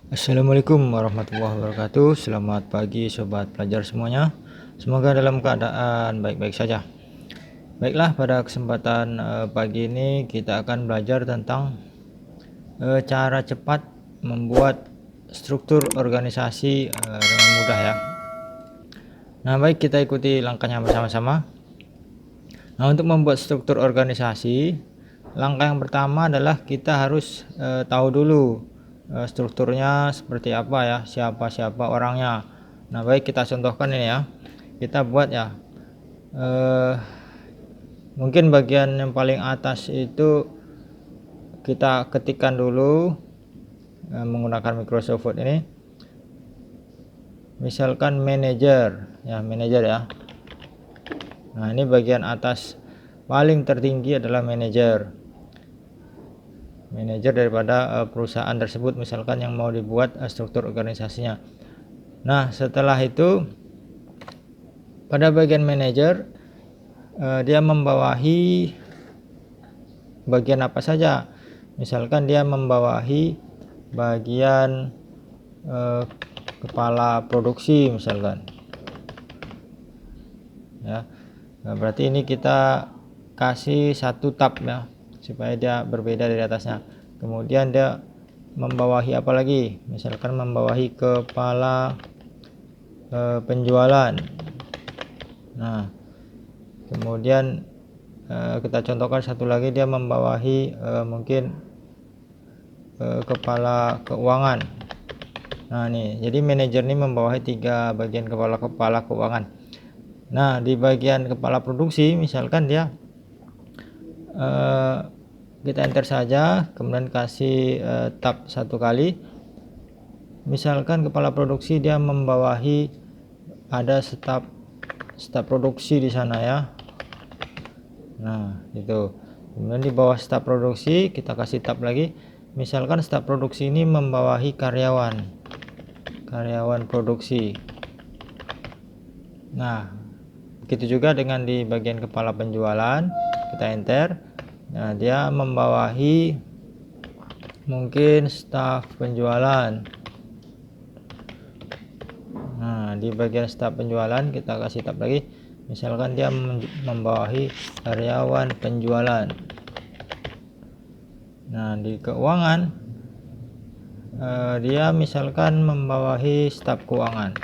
Assalamualaikum warahmatullahi wabarakatuh. Selamat pagi sobat pelajar semuanya. Semoga dalam keadaan baik-baik saja. Baiklah, pada kesempatan pagi ini kita akan belajar tentang cara cepat membuat struktur organisasi dengan mudah ya. Nah, baik, kita ikuti langkahnya bersama-sama. Nah, untuk membuat struktur organisasi, langkah yang pertama adalah kita harus tahu dulu strukturnya seperti apa ya, siapa orangnya. Nah, baik, kita contohkan ini ya. Kita buat ya, mungkin bagian yang paling atas itu kita ketikkan dulu menggunakan Microsoft Word ini. Misalkan manajer ya, Nah, ini bagian atas paling tertinggi adalah manajer daripada perusahaan tersebut, misalkan yang mau dibuat struktur organisasinya. Nah, setelah itu pada bagian manajer dia membawahi bagian apa saja. Misalkan dia membawahi bagian kepala produksi misalkan ya. Nah, berarti ini kita kasih satu tab ya, supaya dia berbeda dari atasnya. Kemudian dia membawahi apa lagi, misalkan membawahi kepala penjualan. Nah, kemudian kita contohkan satu lagi, dia membawahi mungkin kepala keuangan. Nah, nih, jadi manajer ini membawahi 3 bagian kepala keuangan. Nah, di bagian kepala produksi misalkan dia kita enter saja, kemudian kasih tab satu kali. Misalkan kepala produksi dia membawahi ada staf produksi di sana ya. Nah, itu. Kemudian di bawah staf produksi kita kasih tab lagi. Misalkan staf produksi ini membawahi karyawan produksi. Nah, begitu juga dengan di bagian kepala penjualan, kita enter. Nah, dia membawahi mungkin staf penjualan. Nah, di bagian staf penjualan kita kasih tab lagi. Misalkan dia membawahi karyawan penjualan. Nah, di keuangan dia misalkan membawahi staf keuangan.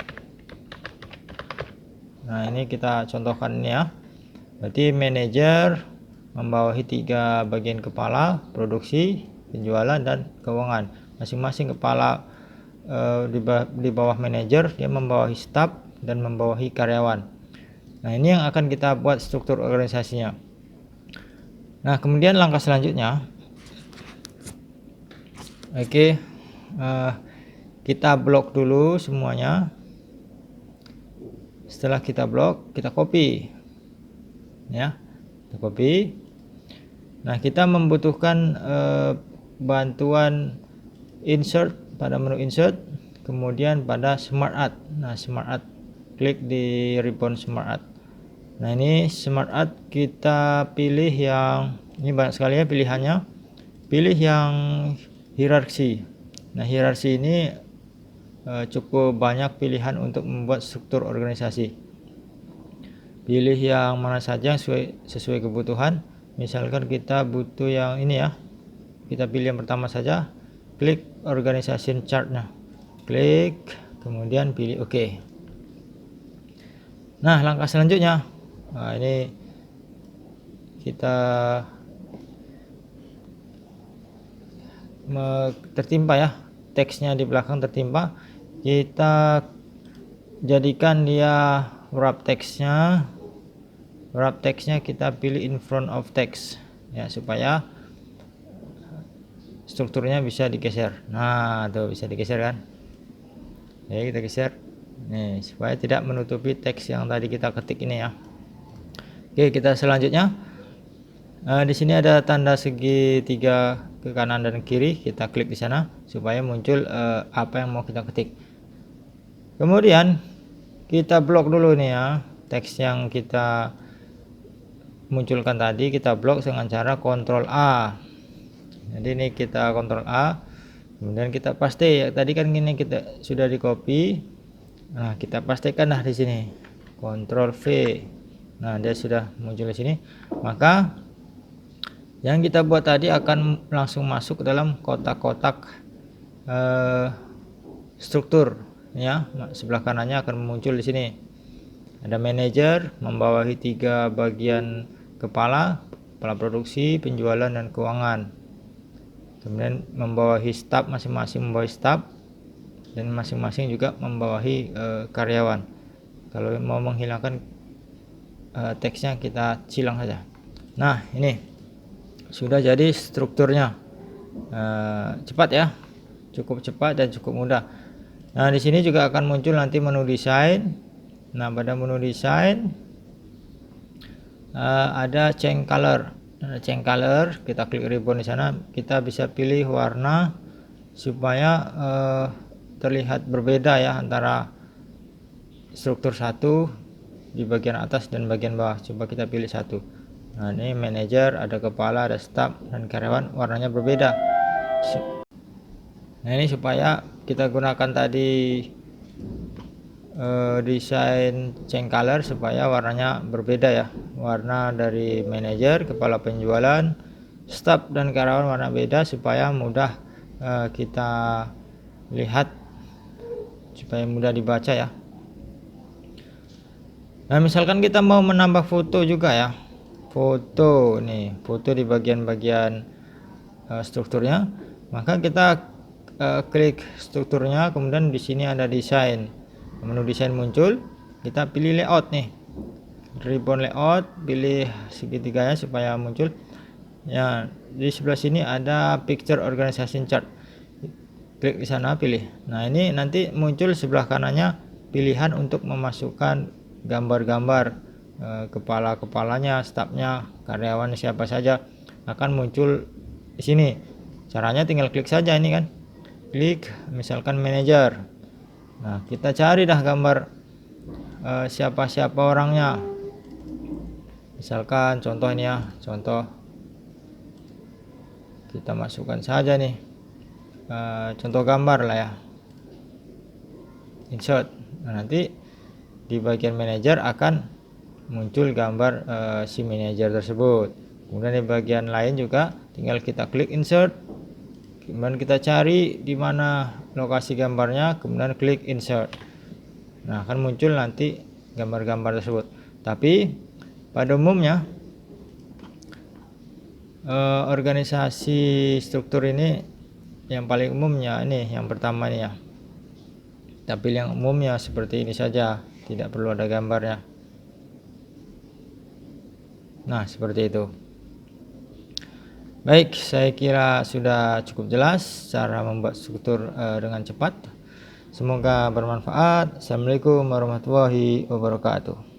Nah, ini kita contohkan ini ya. Berarti manajer membawahi 3 bagian kepala, produksi, penjualan, dan keuangan. Masing-masing kepala di bawah manajer dia membawahi staf dan membawahi karyawan. Nah, ini yang akan kita buat struktur organisasinya. Nah, kemudian langkah selanjutnya, kita blok dulu semuanya. Setelah kita blok, kita copy ya, kita copy. Nah, kita membutuhkan bantuan insert pada menu insert, kemudian pada smart art. Nah, smart art, klik di ribbon smart art. Nah, ini smart art kita pilih yang ini, banyak sekali ya pilihannya. Pilih yang hierarki. Nah, hierarki ini cukup banyak pilihan untuk membuat struktur organisasi. Pilih yang mana saja yang sesuai kebutuhan. Misalkan kita butuh yang ini ya, kita pilih yang pertama saja, klik organization chart-nya, klik, kemudian pilih OK. Nah, langkah selanjutnya, ini kita tertimpa ya, teksnya di belakang tertimpa. Kita jadikan dia wrap teksnya kita pilih in front of text ya, supaya strukturnya bisa digeser. Nah, tuh bisa digeser kan. Ya, kita geser nih supaya tidak menutupi teks yang tadi kita ketik ini ya. Oke, kita selanjutnya di sini ada tanda segitiga ke kanan dan kiri, kita klik di sana supaya muncul apa yang mau kita ketik. Kemudian kita blok dulu nih ya, teks yang kita munculkan tadi kita blok dengan cara Ctrl A. Jadi ini kita Ctrl A, Kemudian kita paste ya, tadi kan gini kita sudah di copy. Nah, kita pastikan di sini. Ctrl V. Nah, dia sudah muncul di sini. Maka yang kita buat tadi akan langsung masuk ke dalam kotak-kotak struktur ya. Sebelah kanannya akan muncul di sini. Ada manajer membawahi 3 bagian kepala produksi, penjualan dan keuangan. Kemudian membawahi staf, masing-masing membawahi staf dan masing-masing juga membawahi karyawan. Kalau mau menghilangkan teksnya kita silang saja. Nah, ini sudah jadi strukturnya. Cepat ya, cukup cepat dan cukup mudah. Nah, di sini juga akan muncul nanti menu desain. Nah, pada menu desain ada change color. Change color, kita klik ribbon di sana, kita bisa pilih warna supaya terlihat berbeda ya antara struktur satu di bagian atas dan bagian bawah. Coba kita pilih satu. Nah, ini manajer, ada kepala, ada staf dan karyawan, warnanya berbeda. Nah, ini supaya kita gunakan tadi desain change color supaya warnanya berbeda ya. Warna dari manajer, kepala penjualan, staf dan karyawan warna beda supaya mudah kita lihat, supaya mudah dibaca ya. Nah, misalkan kita mau menambah foto juga ya. Foto nih, foto di bagian-bagian strukturnya, maka kita klik strukturnya, kemudian di sini ada desain. Menu desain muncul, kita pilih layout nih, ribbon layout, pilih segitiganya supaya muncul ya. Di sebelah sini ada picture organization chart, klik di sana, pilih. Nah, ini nanti muncul sebelah kanannya pilihan untuk memasukkan gambar-gambar kepala-kepalanya, stafnya, karyawan siapa saja akan muncul di sini. Caranya tinggal klik saja ini kan, klik misalkan manajer. Nah, kita cari dah gambar siapa-siapa orangnya. Misalkan contoh ini ya, contoh kita masukkan saja nih contoh gambar lah ya, insert. Nah, nanti di bagian manajer akan muncul gambar si manajer tersebut. Kemudian di bagian lain juga tinggal kita klik insert, kemudian kita cari di mana lokasi gambarnya, kemudian klik insert. Nah, akan muncul nanti gambar-gambar tersebut. Tapi pada umumnya organisasi struktur ini yang paling umumnya ini yang pertama nih ya. Tapi yang umumnya seperti ini saja, tidak perlu ada gambarnya. Nah, seperti itu. Baik, saya kira sudah cukup jelas cara membuat struktur dengan cepat. Semoga bermanfaat. Assalamualaikum warahmatullahi wabarakatuh.